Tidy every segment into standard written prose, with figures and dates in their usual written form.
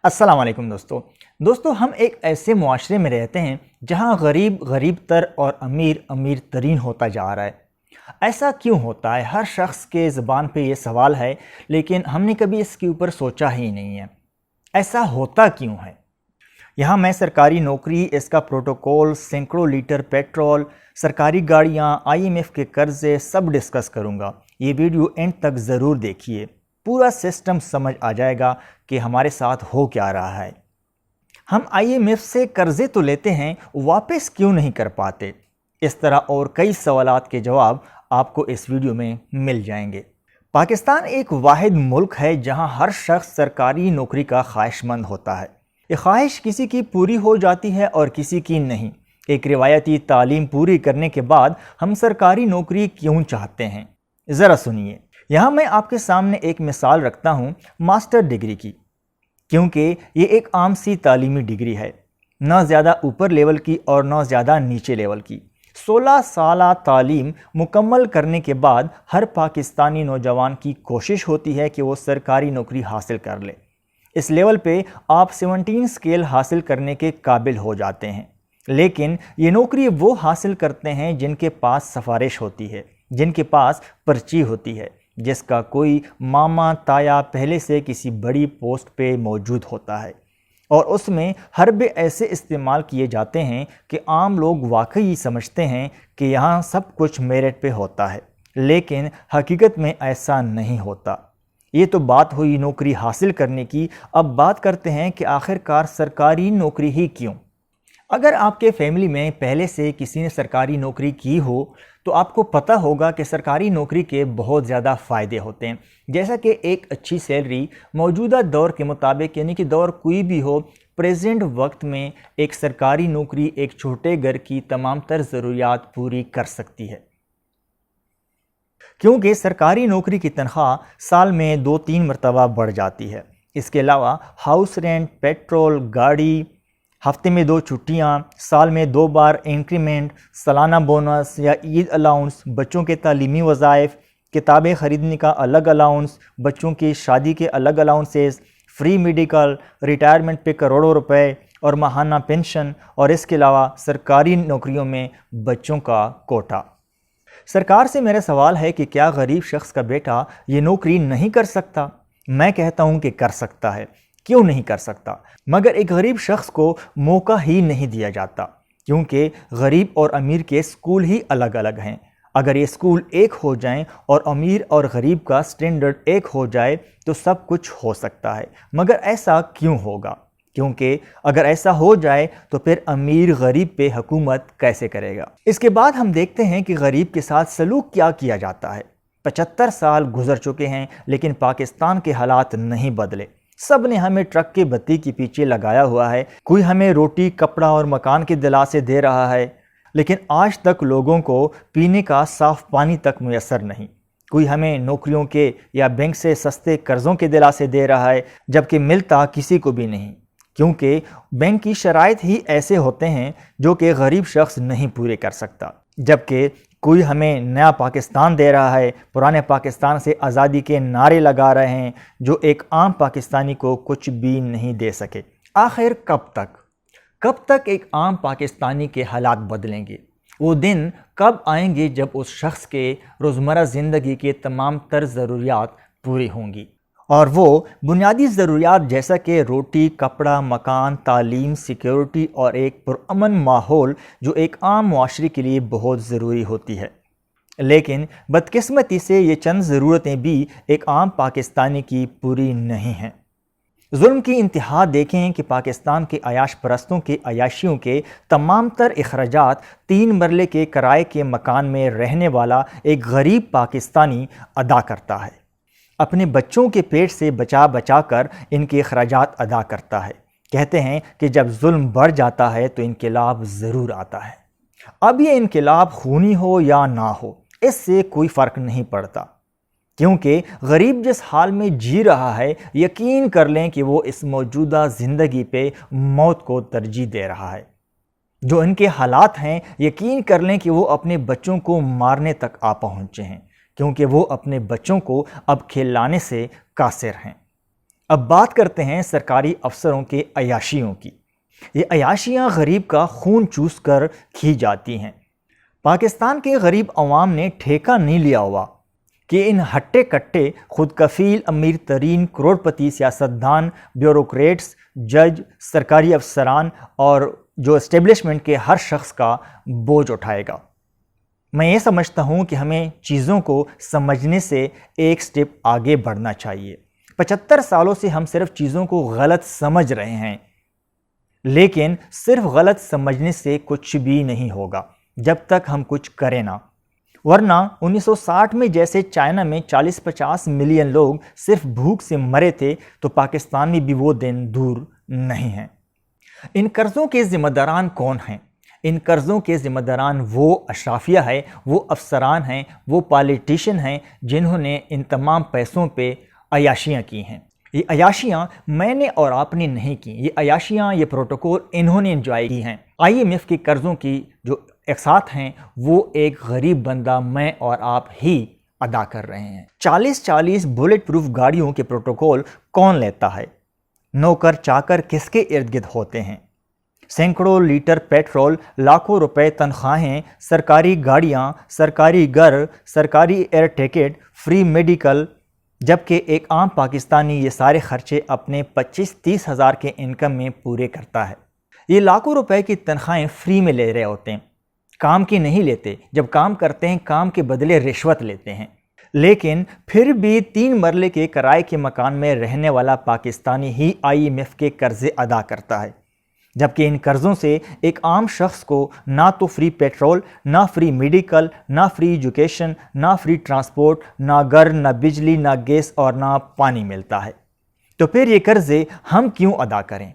السلام علیکم دوستو ہم ایک ایسے معاشرے میں رہتے ہیں جہاں غریب غریب تر اور امیر امیر ترین ہوتا جا رہا ہے۔ ایسا کیوں ہوتا ہے؟ ہر شخص کے زبان پہ یہ سوال ہے، لیکن ہم نے کبھی اس کے اوپر سوچا ہی نہیں ہے ایسا ہوتا کیوں ہے۔ یہاں میں سرکاری نوکری، اس کا پروٹوکول، سینکڑوں لیٹر پیٹرول، سرکاری گاڑیاں، IMF کے قرضے سب ڈسکس کروں گا۔ یہ ویڈیو اینڈ تک ضرور دیکھیے، پورا سسٹم سمجھ آ جائے گا کہ ہمارے ساتھ ہو کیا رہا ہے۔ ہم IMF سے قرضے تو لیتے ہیں، واپس کیوں نہیں کر پاتے؟ اس طرح اور کئی سوالات کے جواب آپ کو اس ویڈیو میں مل جائیں گے۔ پاکستان ایک واحد ملک ہے جہاں ہر شخص سرکاری نوکری کا خواہش مند ہوتا ہے۔ یہ خواہش کسی کی پوری ہو جاتی ہے اور کسی کی نہیں۔ ایک روایتی تعلیم پوری کرنے کے بعد ہم سرکاری نوکری کیوں چاہتے ہیں؟ ذرا سنیے۔ یہاں میں آپ کے سامنے ایک مثال رکھتا ہوں ماسٹر ڈگری کی، کیونکہ یہ ایک عام سی تعلیمی ڈگری ہے، نہ زیادہ اوپر لیول کی اور نہ زیادہ نیچے لیول کی۔ 16 سالہ تعلیم مکمل کرنے کے بعد ہر پاکستانی نوجوان کی کوشش ہوتی ہے کہ وہ سرکاری نوکری حاصل کر لے۔ اس لیول پہ آپ 17 اسکیل حاصل کرنے کے قابل ہو جاتے ہیں، لیکن یہ نوکری وہ حاصل کرتے ہیں جن کے پاس سفارش ہوتی ہے، جن کے پاس پرچی ہوتی ہے، جس کا کوئی ماما تایا پہلے سے کسی بڑی پوسٹ پہ موجود ہوتا ہے، اور اس میں حربے ایسے استعمال کیے جاتے ہیں کہ عام لوگ واقعی سمجھتے ہیں کہ یہاں سب کچھ میرٹ پہ ہوتا ہے، لیکن حقیقت میں ایسا نہیں ہوتا۔ یہ تو بات ہوئی نوکری حاصل کرنے کی، اب بات کرتے ہیں کہ آخر کار سرکاری نوکری ہی کیوں؟ اگر آپ کے فیملی میں پہلے سے کسی نے سرکاری نوکری کی ہو تو آپ کو پتہ ہوگا کہ سرکاری نوکری کے بہت زیادہ فائدے ہوتے ہیں، جیسا کہ ایک اچھی سیلری موجودہ دور کے مطابق، یعنی کہ دور کوئی بھی ہو، پریزنٹ وقت میں ایک سرکاری نوکری ایک چھوٹے گھر کی تمام تر ضروریات پوری کر سکتی ہے، کیونکہ سرکاری نوکری کی تنخواہ سال میں 2-3 مرتبہ بڑھ جاتی ہے۔ اس کے علاوہ ہاؤس رینٹ، پیٹرول، گاڑی، ہفتے میں 2 چھٹیاں، سال میں 2 بار انکریمنٹ، سالانہ بونس یا عید الاؤنس، بچوں کے تعلیمی وظائف، کتابیں خریدنے کا الگ الاؤنس، بچوں کی شادی کے الگ الاؤنسز، فری میڈیکل، ریٹائرمنٹ پہ کروڑوں روپے اور ماہانہ پینشن، اور اس کے علاوہ سرکاری نوکریوں میں بچوں کا کوٹا۔ سرکار سے میرا سوال ہے کہ کیا غریب شخص کا بیٹا یہ نوکری نہیں کر سکتا؟ میں کہتا ہوں کہ کر سکتا ہے۔ کیوں نہیں کر سکتا؟ مگر ایک غریب شخص کو موقع ہی نہیں دیا جاتا، کیونکہ غریب اور امیر کے اسکول ہی الگ الگ ہیں۔ اگر یہ اسکول ایک ہو جائیں اور امیر اور غریب کا سٹینڈرڈ ایک ہو جائے تو سب کچھ ہو سکتا ہے، مگر ایسا کیوں ہوگا؟ کیونکہ اگر ایسا ہو جائے تو پھر امیر غریب پہ حکومت کیسے کرے گا؟ اس کے بعد ہم دیکھتے ہیں کہ غریب کے ساتھ سلوک کیا جاتا ہے۔ 75 سال گزر چکے ہیں لیکن پاکستان کے حالات نہیں بدلے۔ سب نے ہمیں ٹرک کے بتی کے پیچھے لگایا ہوا ہے، کوئی ہمیں روٹی، کپڑا اور مکان کے دلاسے دے رہا ہے، لیکن آج تک لوگوں کو پینے کا صاف پانی تک میسر نہیں۔ کوئی ہمیں نوکریوں کے یا بینک سے سستے قرضوں کے دلاسے دے رہا ہے، جبکہ ملتا کسی کو بھی نہیں، کیونکہ بینک کی شرائط ہی ایسے ہوتے ہیں جو کہ غریب شخص نہیں پورے کر سکتا۔ جبکہ کوئی ہمیں نیا پاکستان دے رہا ہے، پرانے پاکستان سے آزادی کے نعرے لگا رہے ہیں جو ایک عام پاکستانی کو کچھ بھی نہیں دے سکے۔ آخر کب تک ایک عام پاکستانی کے حالات بدلیں گے؟ وہ دن کب آئیں گے جب اس شخص کے روزمرہ زندگی کے تمام تر ضروریات پوری ہوں گی؟ اور وہ بنیادی ضروریات جیسا کہ روٹی، کپڑا، مکان، تعلیم، سیکیورٹی اور ایک پرامن ماحول جو ایک عام معاشرے کے لیے بہت ضروری ہوتی ہے۔ لیکن بدقسمتی سے یہ چند ضرورتیں بھی ایک عام پاکستانی کی پوری نہیں ہیں۔ ظلم کی انتہا دیکھیں کہ پاکستان کے عیاش پرستوں کے عیاشیوں کے تمام تر اخراجات 3 مرلے کے کرائے کے مکان میں رہنے والا ایک غریب پاکستانی ادا کرتا ہے، اپنے بچوں کے پیٹ سے بچا کر ان کے اخراجات ادا کرتا ہے۔ کہتے ہیں کہ جب ظلم بڑھ جاتا ہے تو انقلاب ضرور آتا ہے۔ اب یہ انقلاب خونی ہو یا نہ ہو، اس سے کوئی فرق نہیں پڑتا، کیونکہ غریب جس حال میں جی رہا ہے، یقین کر لیں کہ وہ اس موجودہ زندگی پہ موت کو ترجیح دے رہا ہے۔ جو ان کے حالات ہیں، یقین کر لیں کہ وہ اپنے بچوں کو مارنے تک آ پہنچے ہیں، کیونکہ وہ اپنے بچوں کو اب کھلانے سے قاصر ہیں۔ اب بات کرتے ہیں سرکاری افسروں کے عیاشیوں کی۔ یہ عیاشیاں غریب کا خون چوس کر کھی جاتی ہیں۔ پاکستان کے غریب عوام نے ٹھیکہ نہیں لیا ہوا کہ ان ہٹے کٹے خود کفیل امیر ترین کروڑپتی سیاستدان، بیوروکریٹس، جج، سرکاری افسران اور جو اسٹیبلشمنٹ کے ہر شخص کا بوجھ اٹھائے گا۔ میں یہ سمجھتا ہوں کہ ہمیں چیزوں کو سمجھنے سے ایک سٹیپ آگے بڑھنا چاہیے۔ 75 سالوں سے ہم صرف چیزوں کو غلط سمجھ رہے ہیں، لیکن صرف غلط سمجھنے سے کچھ بھی نہیں ہوگا جب تک ہم کچھ کریں نہ، ورنہ 1960 میں جیسے چائنا میں 40-50 ملین لوگ صرف بھوک سے مرے تھے تو پاکستان میں بھی وہ دن دور نہیں ہیں۔ ان قرضوں کے ذمہ داران کون ہیں؟ ان قرضوں کے ذمہ داران وہ اشرافیہ ہے، وہ افسران ہیں، وہ پالیٹیشین ہیں جنہوں نے ان تمام پیسوں پہ عیاشیاں کی ہیں۔ یہ عیاشیاں میں نے اور آپ نے نہیں کی، یہ عیاشیاں، یہ پروٹوکول انہوں نے انجوائے کی ہیں۔ IMF کے قرضوں کی جو اقساط ہیں وہ ایک غریب بندہ میں اور آپ ہی ادا کر رہے ہیں۔ 40 بلٹ پروف گاڑیوں کے پروٹوکول کون لیتا ہے؟ نوکر چاکر کس کے ارد گرد ہوتے ہیں؟ سینکڑوں لیٹر پیٹرول، لاکھوں روپے تنخواہیں، سرکاری گاڑیاں، سرکاری گھر، سرکاری ایئر ٹکٹ، فری میڈیکل، جبکہ ایک عام پاکستانی یہ سارے خرچے اپنے 25-30 ہزار کے انکم میں پورے کرتا ہے۔ یہ لاکھوں روپے کی تنخواہیں فری میں لے رہے ہوتے ہیں، کام کی نہیں لیتے، جب کام کرتے ہیں کام کے بدلے رشوت لیتے ہیں، لیکن پھر بھی 3 مرلے کے کرائے کے مکان میں رہنے والا پاکستانی ہی IMF کے قرضے ادا کرتا ہے، جبکہ ان قرضوں سے ایک عام شخص کو نہ تو فری پیٹرول، نہ فری میڈیکل، نہ فری ایجوکیشن، نہ فری ٹرانسپورٹ، نہ گھر، نہ بجلی، نہ گیس اور نہ پانی ملتا ہے۔ تو پھر یہ قرضے ہم کیوں ادا کریں؟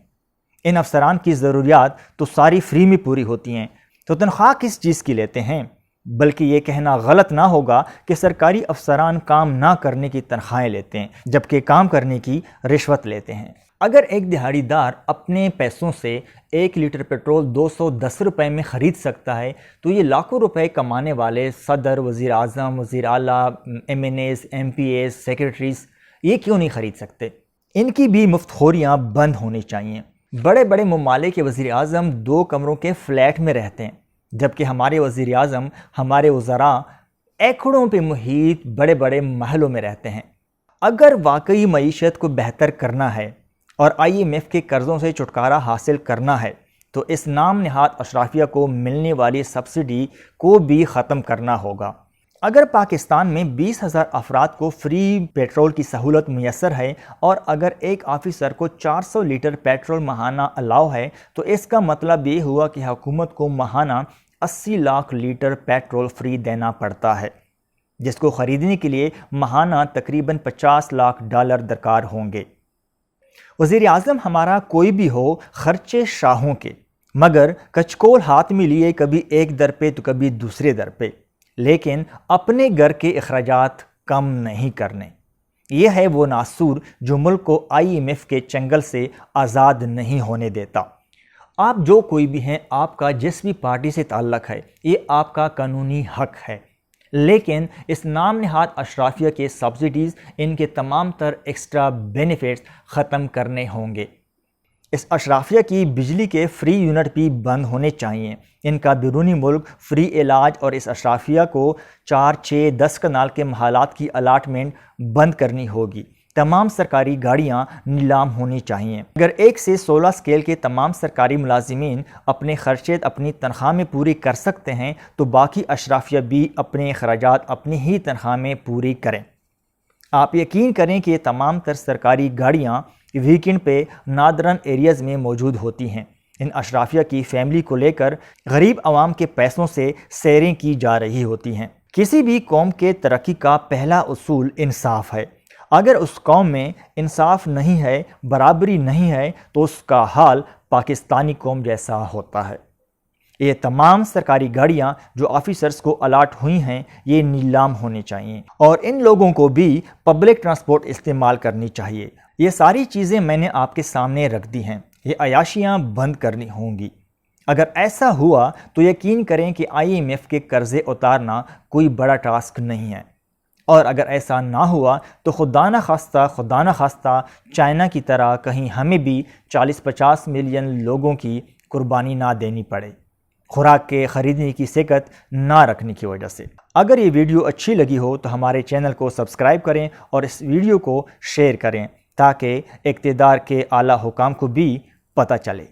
ان افسران کی ضروریات تو ساری فری میں پوری ہوتی ہیں، تو تنخواہ کس چیز کی لیتے ہیں؟ بلکہ یہ کہنا غلط نہ ہوگا کہ سرکاری افسران کام نہ کرنے کی تنخواہیں لیتے ہیں جبکہ کام کرنے کی رشوت لیتے ہیں۔ اگر ایک دہاڑی دار اپنے پیسوں سے 1 لیٹر پیٹرول 210 روپے میں خرید سکتا ہے تو یہ لاکھوں روپے کمانے والے صدر، وزیر اعظم، وزیر اعلیٰ، MNAs، MPAs، سیکرٹریز یہ کیوں نہیں خرید سکتے؟ ان کی بھی مفت خوریاں بند ہونی چاہیے۔ بڑے بڑے ممالک کے وزیر اعظم 2 کمروں کے فلیٹ میں رہتے ہیں، جبکہ ہمارے وزیر اعظم، ہمارے وزراء ایکڑوں پہ محیط بڑے بڑے محلوں میں رہتے ہیں۔ اگر واقعی معیشت کو بہتر کرنا ہے اور IMF کے قرضوں سے چھٹکارا حاصل کرنا ہے تو اس نام نہاد اشرافیہ کو ملنے والی سبسڈی کو بھی ختم کرنا ہوگا۔ اگر پاکستان میں 20,000 افراد کو فری پیٹرول کی سہولت میسر ہے اور اگر ایک آفیسر کو 400 لیٹر پیٹرول ماہانہ الاؤ ہے تو اس کا مطلب یہ ہوا کہ حکومت کو ماہانہ 80 لاکھ لیٹر پیٹرول فری دینا پڑتا ہے، جس کو خریدنے کے لیے ماہانہ تقریباً $50 لاکھ درکار ہوں گے۔ وزیر اعظم ہمارا کوئی بھی ہو، خرچے شاہوں کے، مگر کچکول ہاتھ میں لیے کبھی ایک در پہ تو کبھی دوسرے در پہ، لیکن اپنے گھر کے اخراجات کم نہیں کرنے۔ یہ ہے وہ ناسور جو ملک کو IMF کے چنگل سے آزاد نہیں ہونے دیتا۔ آپ جو کوئی بھی ہیں، آپ کا جس بھی پارٹی سے تعلق ہے، یہ آپ کا قانونی حق ہے، لیکن اس نام نہاد اشرافیہ کے سبسڈیز، ان کے تمام تر ایکسٹرا بینیفٹس ختم کرنے ہوں گے۔ اس اشرافیہ کی بجلی کے فری یونٹ بھی بند ہونے چاہیے، ان کا بیرونی ملک فری علاج اور اس اشرافیہ کو 4، 6، 10 کنال کے محلات کی الاٹمنٹ بند کرنی ہوگی۔ تمام سرکاری گاڑیاں نیلام ہونی چاہیے۔ اگر 1 سے 16 اسکیل کے تمام سرکاری ملازمین اپنے خرچے اپنی تنخواہ میں پوری کر سکتے ہیں تو باقی اشرافیہ بھی اپنے اخراجات اپنی ہی تنخواہ میں پوری کریں۔ آپ یقین کریں کہ یہ تمام تر سرکاری گاڑیاں ویکنڈ پہ نادرن ایریاز میں موجود ہوتی ہیں۔ ان اشرافیہ کی فیملی کو لے کر غریب عوام کے پیسوں سے سیریں کی جا رہی ہوتی ہیں۔ کسی بھی قوم کے ترقی کا پہلا اصول انصاف ہے۔ اگر اس قوم میں انصاف نہیں ہے، برابری نہیں ہے تو اس کا حال پاکستانی قوم جیسا ہوتا ہے۔ یہ تمام سرکاری گاڑیاں جو آفیسرز کو الاٹ ہوئی ہیں یہ نیلام ہونی چاہیے اور ان لوگوں کو بھی پبلک ٹرانسپورٹ استعمال کرنی چاہیے۔ یہ ساری چیزیں میں نے آپ کے سامنے رکھ دی ہیں، یہ عیاشیاں بند کرنی ہوں گی۔ اگر ایسا ہوا تو یقین کریں کہ IMF کے قرضے اتارنا کوئی بڑا ٹاسک نہیں ہے۔ اور اگر ایسا نہ ہوا تو خدا نہ خواستہ چائنا کی طرح کہیں ہمیں بھی 40-50 ملین لوگوں کی قربانی نہ دینی پڑے، خوراک کے خریدنے کی سکت نہ رکھنے کی وجہ سے۔ اگر یہ ویڈیو اچھی لگی ہو تو ہمارے چینل کو سبسکرائب کریں اور اس ویڈیو کو شیئر کریں تاکہ اقتدار کے اعلیٰ حکام کو بھی پتہ چلے۔